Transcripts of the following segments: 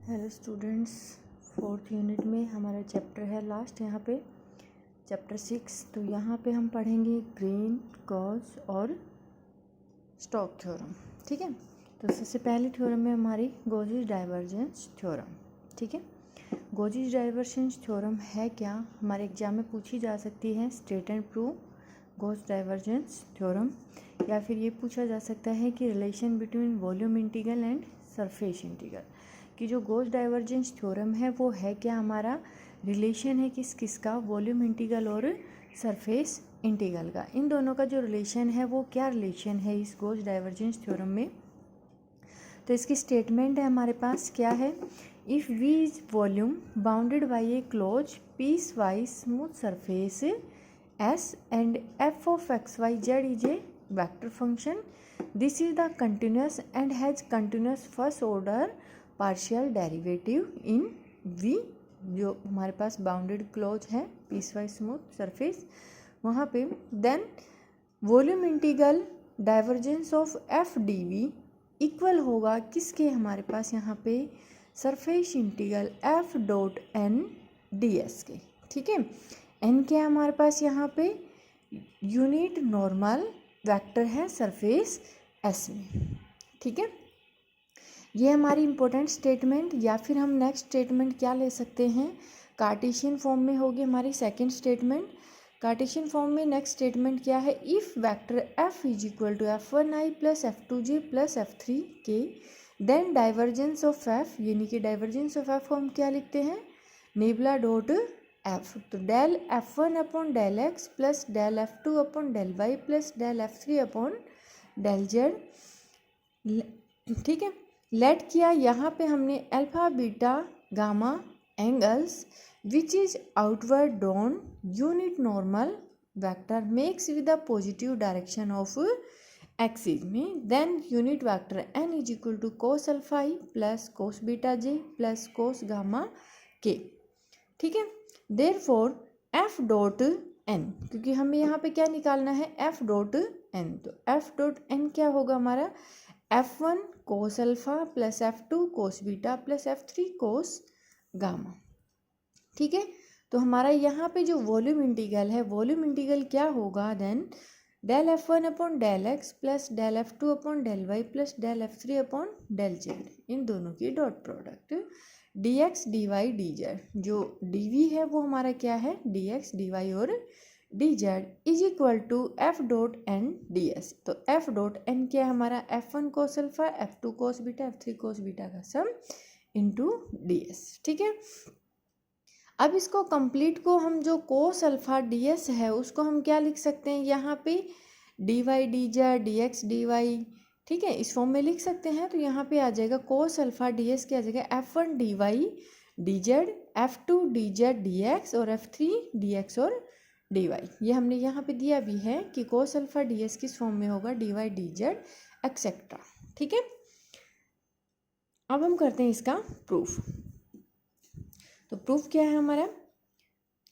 Hello students, fourth unit में हमारा chapter है लास्ट, यहाँ पे चैप्टर 6। तो यहाँ पे हम पढ़ेंगे ग्रीन, गॉस और स्टोक्स थ्योरम। ठीक है, तो सबसे पहले थ्योरम में हमारी गॉसेस डाइवर्जेंस थ्योरम। ठीक है, गॉसेस डाइवर्जेंस थ्योरम है क्या, हमारे एग्जाम में पूछी जा सकती है। State and prove Gauss divergence theorem, या फिर ये पूछा जा सकता है कि relation between volume integral and surface integral, कि जो गॉस डाइवर्जेंस थ्योरम है वो है क्या, हमारा रिलेशन है किसका, वॉल्यूम इंटीग्रल और सरफेस इंटीग्रल का। इन दोनों का जो रिलेशन है वो क्या रिलेशन है इस गॉस डाइवर्जेंस थ्योरम में। तो इसकी स्टेटमेंट है हमारे पास क्या है, if we is volume bounded by a close piecewise smooth surface S and F of x y z is a vector function, this is the continuous and has continuous first order partial derivative in V. जो हमारे पास bounded close है piecewise smooth surface, वहाँ पे then volume integral divergence of F D V equal होगा किसके, हमारे पास यहाँ पे surface integral F dot N D S के। ठीक है, एन क्या है हमारे पास यहाँ पे, यूनिट नॉर्मल वेक्टर है सरफेस एस में। ठीक है, ये हमारी इंपॉर्टेंट स्टेटमेंट, या फिर हम नेक्स्ट स्टेटमेंट क्या ले सकते हैं, कार्टेशियन फॉर्म में होगी हमारी सेकंड स्टेटमेंट। कार्टेशियन फॉर्म में नेक्स्ट स्टेटमेंट क्या है, if vector F is equal to F1i plus F2j plus F3k then divergence of F, यानी कि डाइवर्जेंस ऑफ एफ को हम क्या लिखते हैं, नेबुला डॉट एफ। तो del F1 upon del x plus del F2 upon del Y plus del F3 upon del z. ठीक है, लेट किया यहाँ पे हमने alpha beta gamma angles which is outward drawn unit normal vector makes with the positive direction of axis में, then unit vector n is equal to cos alpha i plus cos beta j plus cos gamma k. ठीक है, therefore F dot N, क्योंकि हमें यहाँ पे क्या निकालना है, एफ डॉट एन, तो एफ डॉट एन क्या होगा हमारा, F1 cos alpha plus F2 cos beta plus F3 cos gamma. ठीक है, तो हमारा यहाँ पे जो वॉल्यूम इंटीग्रल है, वॉल्यूम इंटीग्रल क्या होगा, then del F1 upon del x plus del F2 upon del Y plus del F3 upon del z, इन दोनों की dot product dx dy dz, जो dv है वो हमारा क्या है, dx dy और dz is equal to F dot N D S. तो एफ डॉट एन क्या है हमारा, F1 cos alpha F2 cos beta F3 cos beta का सम इंटू डी एस। ठीक है, अब इसको कंप्लीट को हम जो कोस अल्फा डी एस है उसको हम क्या लिख सकते हैं, यहाँ पे d y d z d x D y, ठीक है, इस फॉर्म में लिख सकते हैं। तो यहाँ पे आ जाएगा कोस अल्फा डी एस क्या आ जाएगा, F1 d y d z F2 d z d x और F3 डी एक्स और डी वाई। ये हमने यहाँ पे दिया भी है कि कोस अल्फा डी एस किस फॉर्म में होगा, d y d z etcetera. ठीक है, अब हम करते हैं इसका प्रूफ। तो प्रूफ क्या है हमारा,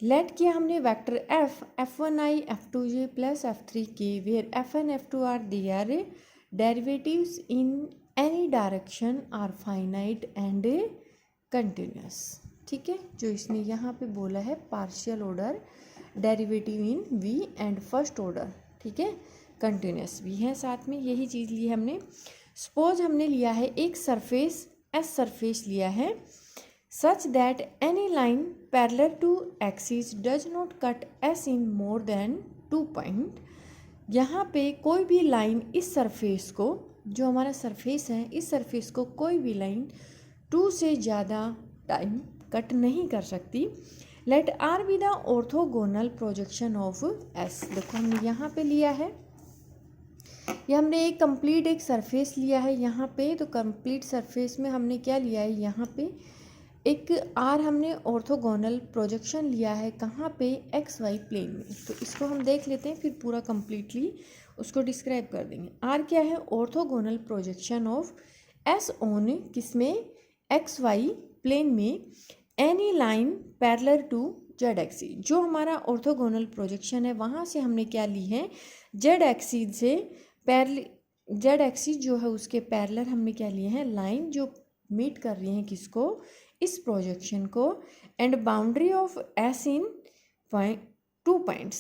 लेट किया हमने vector F F1i F2j plus F3k where F1 F2 are their derivatives in any direction are finite and continuous. ठीक है, जो इसने यहाँ पे बोला है partial order derivative in V and first order, ठीक है, कंटिन्यूस भी है साथ में, यही चीज़ ली हमने। सपोज हमने लिया है एक सरफेस एस सरफेस लिया है such that any line parallel to axis does not cut S in more than 2 point. यहाँ पे कोई भी लाइन इस सरफेस को, जो हमारा सरफेस है इस सरफेस को कोई भी लाइन 2 से ज़्यादा टाइम कट नहीं कर सकती। Let R be the orthogonal projection of S. देखो हमने यहाँ पे लिया है, ये हमने एक कंप्लीट एक सरफेस लिया है यहाँ पे, तो कंप्लीट सरफेस में हमने क्या लिया है, यहाँ पे एक आर हमने ऑर्थोगोनल प्रोजेक्शन लिया है, कहाँ पे, एक्स वाई प्लेन में। तो इसको हम देख लेते हैं, फिर पूरा कंप्लीटली उसको डिस्क्राइब कर देंगे। आर क्या है, orthogonal projection of S on किसमें, एक्स वाई प्लेन में, any line parallel to Z axis. जो हमारा ऑर्थोगोनल प्रोजेक्शन है वहाँ से हमने क्या ली है, जेड एक्सिस से पैरेलल, जेड एक्सिस जो है उसके पैरेलल हमने क्या लिए हैं, लाइन जो मीट कर रही हैं किसको, इस प्रोजेक्शन को, and boundary of S in 2 points,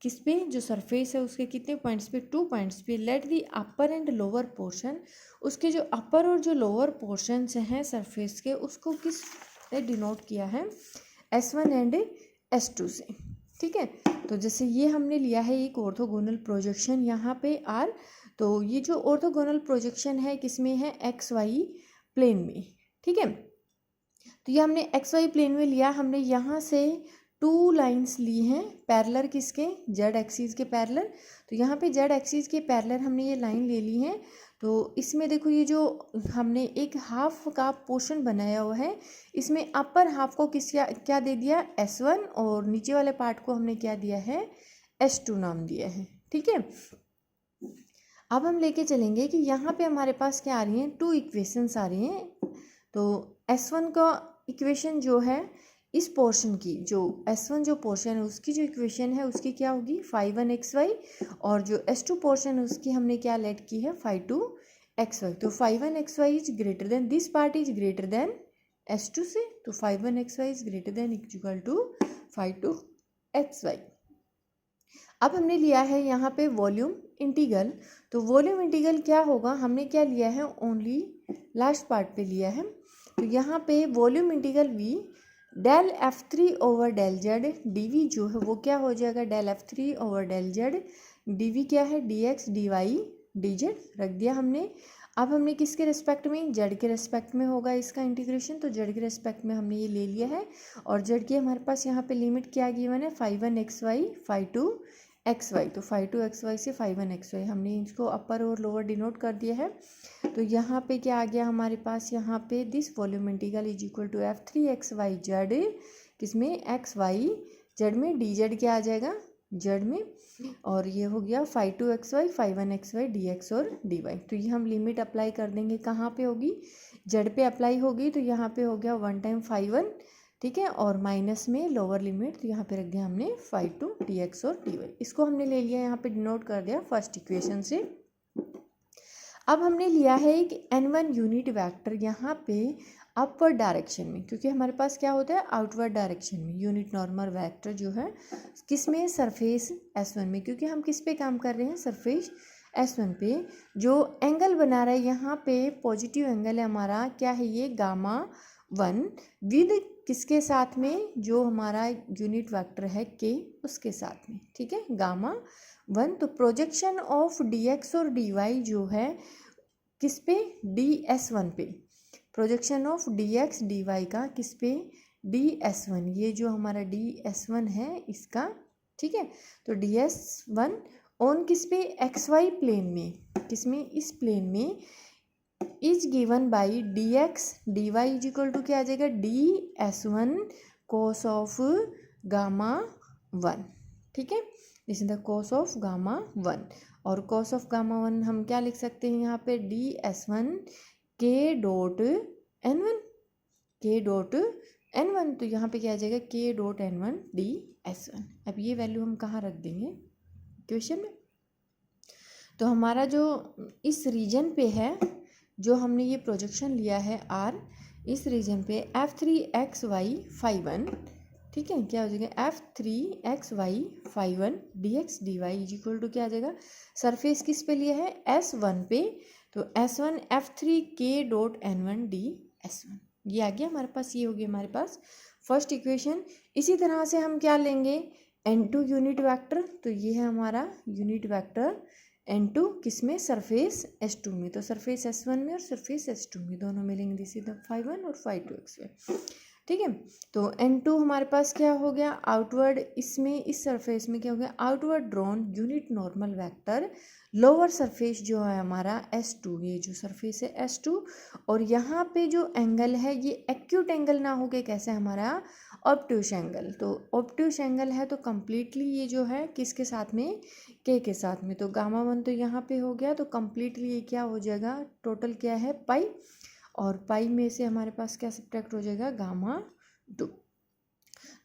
किस पे, जो सरफेस है उसके कितने पॉइंट्स पे, 2 पॉइंट्स पे, let the upper and lower portion, उसके जो अपर और जो लोअर पोर्शन हैं सरफेस के उसको किस से डिनोट किया है, S1 एंड S2 से। ठीक है, तो जैसे ये हमने लिया है एक ऑर्थोगोनल प्रोजेक्शन यहाँ पे R, तो ये जो ऑर्थोगोनल प्रोजेक्शन है किसमें है, XY प्लेन में। ठीक है, तो ये हमने XY प्लेन में लिया, हमने यहाँ से 2 लाइंस ली हैं पैरेलल किसके, Z एक्सिस के पैरेलल। तो यहाँ पे Z एक्सिस के पैरेलल हमने ये लाइन ले ली है। तो इसमें देखो ये जो हमने एक हाफ का पोर्शन बनाया हुआ है, इसमें अपर हाफ को क्या दे दिया, S1, और नीचे वाले पार्ट को हमने क्या दिया है, S2 नाम दिया है। ठीक है, अब हम लेके चलेंगे कि यहाँ पे हमारे पास क्या आ रही हैं, 2 इक्वेशंस आ रही हैं। तो S1 का इक्वेशन जो है इस पोर्शन की, जो S1 जो पोर्शन है उसकी जो इक्वेशन है उसकी क्या होगी, 5(1)xy, और जो S2 पोर्शन है उसकी हमने क्या लेट की है, 5(2)xy। तो 5(1)xy is greater than, this part is greater than S2 से, तो 5(1)xy is greater than equal to 5(2)xy। अब हमने लिया है यहाँ पे वॉल्यूम इंटीग्रल, तो वॉल्यूम इंटीग्रल क्या होगा, हमने क्या लिया है, ओनली लास्ट पार्ट पे लिया है। तो यहाँ पे volume integral V del F3 over del Z dV जो है वो क्या हो जाएगा, del F3 over del Z dV क्या है, dx dy dz रख दिया हमने। अब हमने किसके रेस्पेक्ट में, Z के रेस्पेक्ट में होगा इसका इंटीग्रेशन, तो Z के रेस्पेक्ट में हमने ये ले लिया है। और Z की हमारे पास यहाँ पे लिमिट क्या गिवन है, 5(1)xy 5(2)xy, तो 5(2)xy से 5(1)xy हमने इसको अपर और लोअर डिनोट कर दिया है। तो यहाँ पे क्या आ गया हमारे पास, यहाँ पे this volume integral is equal to F3xyz, किसमें, xyz में, dz क्या आ जाएगा, z में, और ये हो गया 5(2)xy 5(1)xy dx और dy। तो ये हम लिमिट अप्लाई कर देंगे, कहाँ पे होगी, z पे अप्लाई होगी, तो यहाँ पे हो गया 1 टाइम 5(1), ठीक है, और माइनस में लोअर लिमिट, तो यहाँ पे रख दिया हमने 5(2) dx और dy। इसको हमने ले लिया, यहाँ पे डिनोट कर दिया फर्स्ट इक्वेशन से। अब हमने लिया है एक n1 यूनिट वेक्टर यहाँ पे अपवर्ड डायरेक्शन में, क्योंकि हमारे पास क्या होता है, आउटवर्ड डायरेक्शन में यूनिट नॉर्मल वेक्टर जो है किस में, सरफेस S1 में, क्योंकि हम किस पे काम कर रहे हैं, सरफेस S1 पे। जो एंगल बना रहा है यहाँ पे पॉजिटिव एंगल है हमारा, क्या है ये, Γ1 विद किसके साथ में, जो हमारा यूनिट वेक्टर है K उसके साथ में। ठीक है, Γ1। तो प्रोजेक्शन ऑफ dx और dy जो है किस पे, ds1 पे, प्रोजेक्शन ऑफ dx dy का किस पे, ds1, ये जो हमारा ds1 है इसका। ठीक है, तो ds1 ऑन किस पे, xy प्लेन में, किस में, इस प्लेन में, is given by dx dy is equal to क्या आ जाएगा, ds1 cos ऑफ Γ1। ठीक है, this is the cos of Γ1, और cos ऑफ Γ1 हम क्या लिख सकते हैं यहाँ पे, ds1 k dot n1, k dot n1, तो यहाँ पे क्या आ जाएगा, k डॉट n1 ds1। अब ये वैल्यू हम कहाँ रख देंगे, क्वेश्चन में। तो हमारा जो इस रीजन पे है, जो हमने ये प्रोजेक्शन लिया है R, इस रीजन पे F3xy 5(1), ठीक है, क्या हो जाएगा, F3xy 5(1) dx dy is equal to क्या आ जाएगा, सरफेस किस पे लिया है, S1 पे, तो S1 F3k dot n1 ds1, ये आ गया हमारे पास, ये होगी हमारे पास फर्स्ट इक्वेशन। इसी तरह से हम क्या लेंगे, n2 यूनिट वेक्टर, तो ये है हमारा यूनिट वेक्टर n2 किसमें, सरफेस S2 में, तो सरफेस S1 में और सरफेस S2 में दोनों मिलेंगे, दिस इज द 5(1) और 5(2)xy। ठीक है, तो n2 हमारे पास क्या हो गया, आउटवर्ड, इसमें इस सरफेस में क्या हो गया, outward drawn unit normal vector, lower surface जो है हमारा S2, ये जो सरफेस है S2, और यहाँ पे जो एंगल है ये एक्यूट एंगल ना हो के कैसे, हमारा ऑब्ट्यूस एंगल, तो ऑब्ट्यूस एंगल है, तो कम्प्लीटली ये जो है किसके साथ में, K के साथ में, तो Γ1 तो यहाँ पे हो गया, तो कम्प्लीटली ये क्या हो जाएगा, टोटल क्या है, पाई, और पाई में से हमारे पास क्या सब्ट्रैक्ट हो जाएगा, Γ2।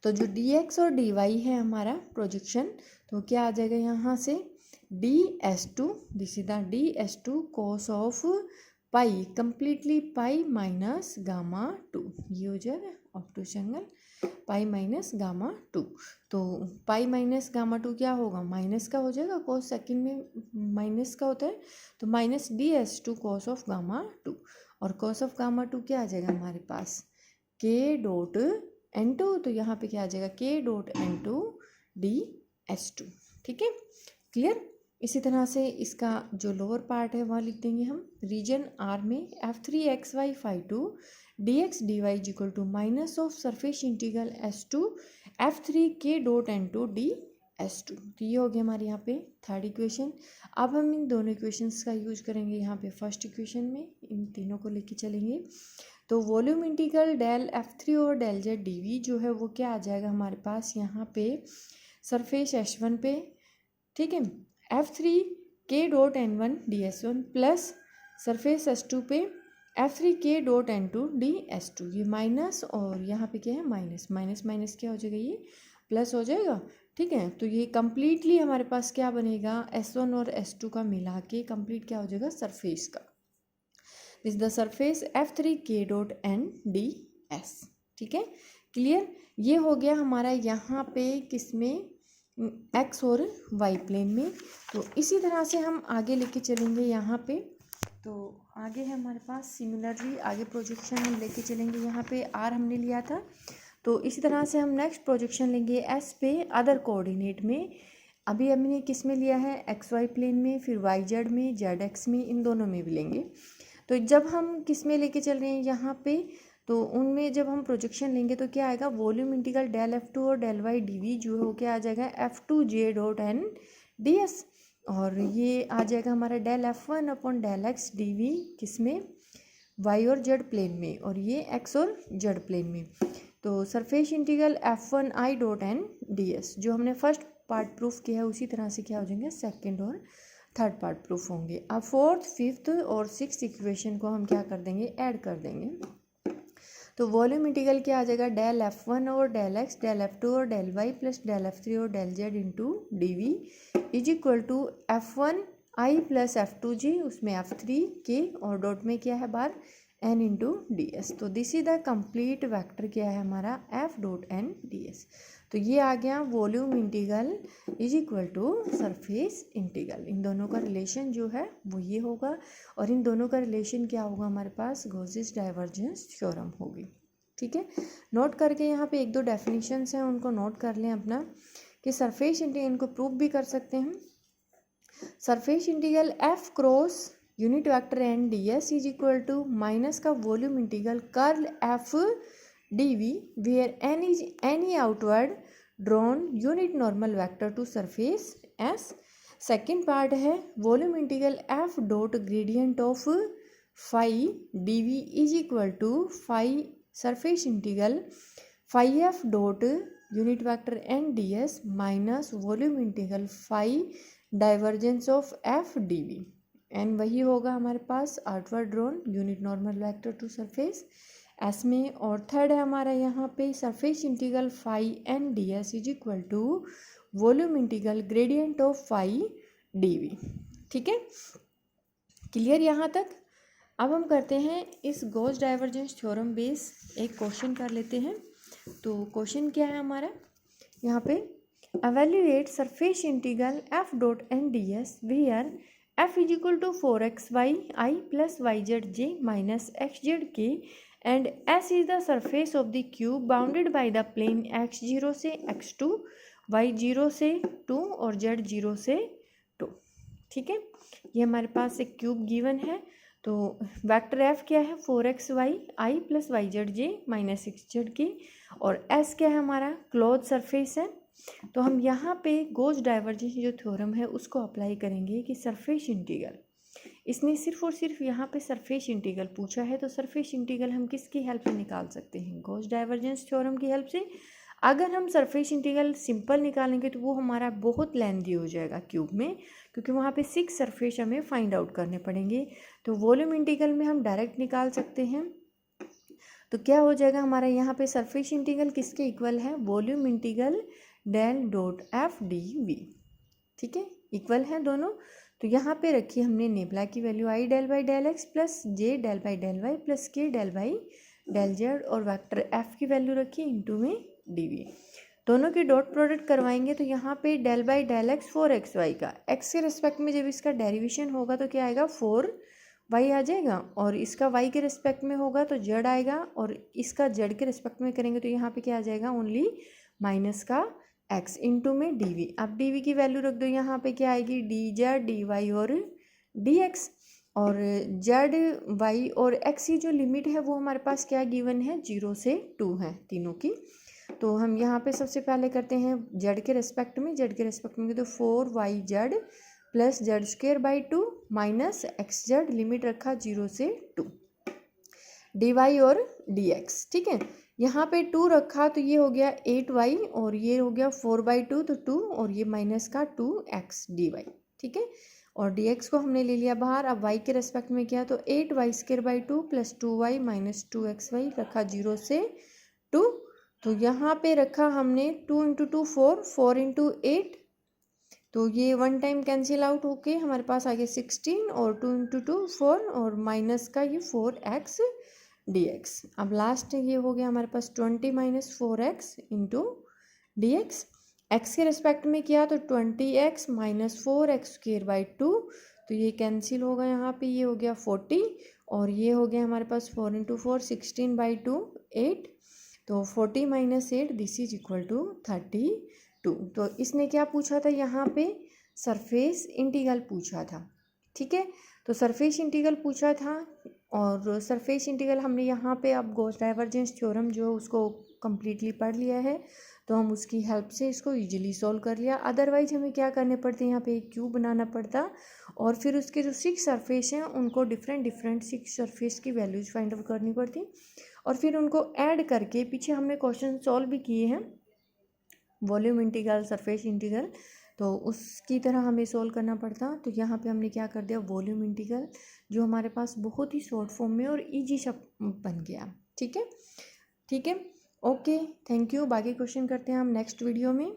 तो जो dx और dy है हमारा प्रोजेक्शन, तो क्या आ जाएगा यहाँ से, ds2, this is the ds2 cos of pi completely pi minus gamma two, ये हो जाएगा obtuse angle pi minus gamma two. तो पाई माइनस गामा टू क्या होगा, माइनस का हो जाएगा, कॉस सेकंड में माइनस का होता है, तो minus D S two cos of gamma two. और कॉस ऑफ गामा टू क्या आ जाएगा हमारे पास, के डॉट एन टू, तो यहाँ पे क्या आ जाएगा K dot N two D S two. ठीक है, क्लियर। इसी तरह से इसका जो लोअर पार्ट है वह लिख देंगे हम, रीजन आर में F three X Y phi two D x D Y is equal to minus of surface integral S two F three K dot N two D S two. तो ये हो गया हमारे यहाँ पे थर्ड इक्वेशन। अब हम इन दोनों इक्वेशंस का यूज करेंगे यहाँ पे फर्स्ट इक्वेशन में, इन तीनों को लेके चलेंगे। तो volume integral del F three और डेल जेड डी वी जो है वो क्या आ जाएगा हमारे पास यहाँ पे सरफेस एस वन पे, ठीक है, F three K dot N one D S one plus surface S two पे F three K dot N two D S two. ये माइनस और यहाँ पे क्या है माइनस, माइनस माइनस क्या हो जाएगा, ये प्लस हो जाएगा। ठीक है, तो ये कम्प्लीटली हमारे पास क्या बनेगा, एस वन और एस टू का मिला के कम्प्लीट क्या हो जाएगा सरफेस का, this the surface F three K dot N D S. ठीक है, क्लियर। ये हो गया हमारा यहाँ पे किसमें, एक्स और वाई प्लेन में। तो इसी तरह से हम आगे लेके चलेंगे यहाँ पे। तो आगे है हमारे पास सिमिलरली आगे प्रोजेक्शन हम लेके चलेंगे, यहाँ पे आर हमने लिया था, तो इसी तरह से हम नेक्स्ट प्रोजेक्शन लेंगे एस पे अदर कोऑर्डिनेट में। अभी हमने किस में लिया है, एक्स वाई प्लेन में, फिर वाई जेड में, जेड एक्स में, इन दोनों में भी लेंगे। तो जब हम किस में लेके चल रहे हैं यहाँ पे, तो उनमें जब हम प्रोजेक्शन लेंगे तो क्या आएगा, volume integral del F two और डेल वाई डी वी जो हो क्या आ जाएगा F two J dot N D S, और ये आ जाएगा हमारा del F one upon del X D V किसमें, वाई और जेड प्लेन में, और ये एक्स और जेड प्लेन में। तो surface integral F one I dot N D S जो हमने फर्स्ट पार्ट प्रूफ किया है उसी तरह से क्या हो जाएंगे सेकेंड और थर्ड पार्ट प्रूफ होंगे। अब फोर्थ फिफ्थ और सिक्स्थ इक्वेशन को हम क्या कर देंगे, ऐड कर देंगे। तो वॉल्यूम इंटीग्रल क्या आ जाएगा, डेल एफ वन और del X, del F two और del Y plus del F three और del Z into D V is equal to F one I plus F two G, उसमें F three K और dot में क्या है bar N into D S. तो this is the complete vector क्या है हमारा F dot N D S. तो ये आ गया volume integral is equal to surface integral. इन दोनों का रिलेशन जो है वो ये होगा, और इन दोनों का रिलेशन क्या होगा हमारे पास, गॉसेस डाइवर्जेंस थ्योरम होगी। ठीक है, नोट करके यहाँ पे एक दो डेफिनेशंस हैं उनको नोट कर लें अपना, कि सरफेस इंटीग्रल इनको प्रूव भी कर सकते हैं। Surface integral F cross unit vector N D S is equal to minus का volume integral curl F D V where N is any outward drawn unit normal vector to surface S. Second part है volume integral F dot gradient of phi D V is equal to phi surface integral phi F dot unit vector N D S minus volume integral phi divergence of F D we, N वही होगा हमारे पास outward drawn unit normal vector to surface S में। और third है हमारा यहाँ पे surface integral phi N D S is equal to volume integral gradient of phi D V. ठीक है, क्लियर यहाँ तक। अब हम करते हैं इस गॉस डाइवर्जेंस थ्योरम बेस एक क्वेश्चन कर लेते हैं। तो क्वेश्चन क्या है हमारा यहाँ पे, evaluate surface integral f dot n ds where f is equal to 4xy I plus yzj minus xzk and s is the surface of the cube bounded by the plane x0 से x2 y0 से 2 और z0 से 2। ठीक है, ये हमारे पास एक cube given है। तो वेक्टर एफ क्या है 4xy I plus yzj minus xzk, और s क्या है हमारा क्लोज सरफेस है। तो हम यहाँ पे गॉस डाइवर्जेंस जो थ्योरम है उसको अप्लाई करेंगे कि सरफेस इंटीग्रल, इसने सिर्फ और सिर्फ यहाँ पे सरफेस इंटीग्रल पूछा है, तो सरफेस इंटीग्रल हम किसकी हेल्प से निकाल सकते हैं, गॉस डाइवर्जेंस थ्योरम की हेल्प से। अगर हम सरफेस इंटीग्रल सिंपल निकालेंगे तो वो हमारा बहुत लेंथी हो जाएगा क्यूब में, क्योंकि वहाँ पे 6 सरफेस हमें फाइंड आउट करने पड़ेंगे। तो वॉल्यूम इंटीग्रल में हम डायरेक्ट निकाल सकते हैं। तो क्या हो जाएगा हमारा यहाँ पे सरफेस इंटीग्रल किसके इक्वल है, volume integral del dot F D V. ठीक है, इक्वल है दोनों। तो यहाँ पे रखी हमने नेबला की value I del by del x plus J del by del Y plus K del by del Z और वेक्टर एफ की वैल्यू रखी इंटू में डीवी। दोनों की डॉट प्रोडक्ट करवाएंगे तो यहाँ पे del by del x 4xy का एक्स के रिस्पेक्ट में जब इसका डेरिवेशन होगा तो क्या आएगा 4y आ जाएगा, और इसका y के रिस्पेक्ट में होगा तो z आएगा, और इसका z के रिस्पेक्ट में करेंगे तो यहाँ पे क्या आ जाएगा ओनली माइनस का x इंटू में dv। अब dv की वैल्यू रख दो, यहाँ पे क्या आएगी dz dy और dx, और z y और x की जो लिमिट है वो हमारे पास क्या गिवन है 0 से 2 है तीनों की। तो हम यहाँ पे सबसे पहले करते हैं z के रेस्पेक्ट में, तो 4yz plus Z square by 2 minus x Z, limit रखा 0 से 2 dy और dx। ठीक है, यहाँ पे 2 रखा तो ये हो गया 8y और ये हो गया 4/2 तो 2 और ये माइनस का 2x dy। ठीक है, और dx को हमने ले लिया बाहर। अब y के रेस्पेक्ट में किया तो 8y square by 2 plus 2y minus 2xy रखा 0 से 2। तो यहाँ पे रखा हमने 2 इंटू 2 4, 4 इंटू 8, तो ये 1 टाइम कैंसिल आउट होके हमारे पास आ गया 16, और 2 इंटू 2 4 और माइनस का ये 4x dx। अब लास्ट ये हो गया हमारे पास 20 minus 4x into dx। x के रिस्पेक्ट में किया तो 20x minus 4x square by 2, तो ये कैंसिल होगा यहाँ पे, ये हो गया 40, और ये हो गया हमारे पास 4 इंटू 4 16/2 8, तो 40 minus 8 this is equal to 32। तो इसने क्या पूछा था यहाँ पे, सरफेस इंटीग्रल पूछा था। ठीक है, तो सरफेस इंटीग्रल पूछा था, और सरफेस इंटीग्रल हमने यहाँ पे अब गॉस डाइवर्जेंस थ्योरम जो उसको कम्प्लीटली पढ़ लिया है, तो हम उसकी हेल्प से इसको इजीली सॉल्व कर लिया। अदरवाइज हमें क्या करने पड़ते, यहाँ पे एक क्यूब बनाना पड़ता, और फिर उसके जो 6 सरफेस हैं उनको डिफरेंट 6 सरफेस की वैल्यूज फाइंड आउट करनी पड़ती, और फिर उनको ऐड करके पीछे हमने क्वेश्चन सॉल्व भी किए हैं वॉल्यूम इंटीग्रल, सरफेस इंटीग्रल, तो उसकी तरह हमें सॉल्व करना पड़ता। तो यहाँ पे हमने क्या कर दिया, वॉल्यूम इंटीग्रल जो हमारे पास बहुत ही शॉर्ट फॉर्म में और इजी सा बन गया। ठीक है, ओके, थैंक यू। बाकी क्वेश्चन करते हैं हम नेक्स्ट वीडियो में।